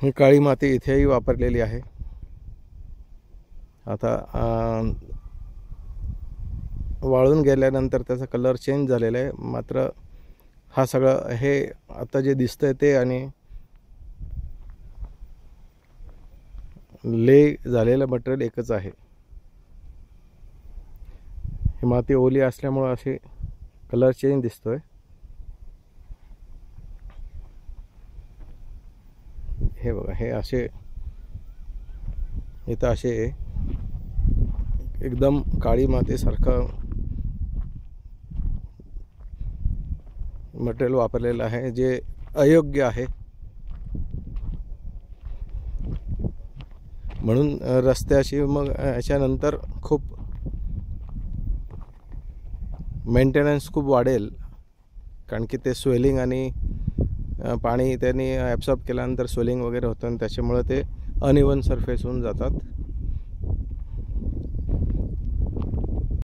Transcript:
ही काळी माती इथेही वापरलेली आहे। आता वाळून गेल्यानंतर त्याचा कलर चेंज झालेला आहे, मात्र हा सगळं हे आता जे दिसतंय ते आणि ले झालेलं मटेरियल एकच आहे। ही माती ओली असल्यामुळे असे कलर चेंज दिसतोय। हे बघा, हे असे इथं असे एकदम काळी मातीसारखं मटेरियल वापरलेलं आहे, जे अयोग्य आहे। म्हणून रस्त्याशी मग याच्यानंतर खूप मेंटेनन्स खूप वाढेल, कारण की ते स्वेलिंग आणि पाणी त्यांनी ॲब्सॉर्ब केल्यानंतर स्वेलिंग वगैरे होतं आणि त्याच्यामुळे ते अनइवन सरफेस होऊन जातात।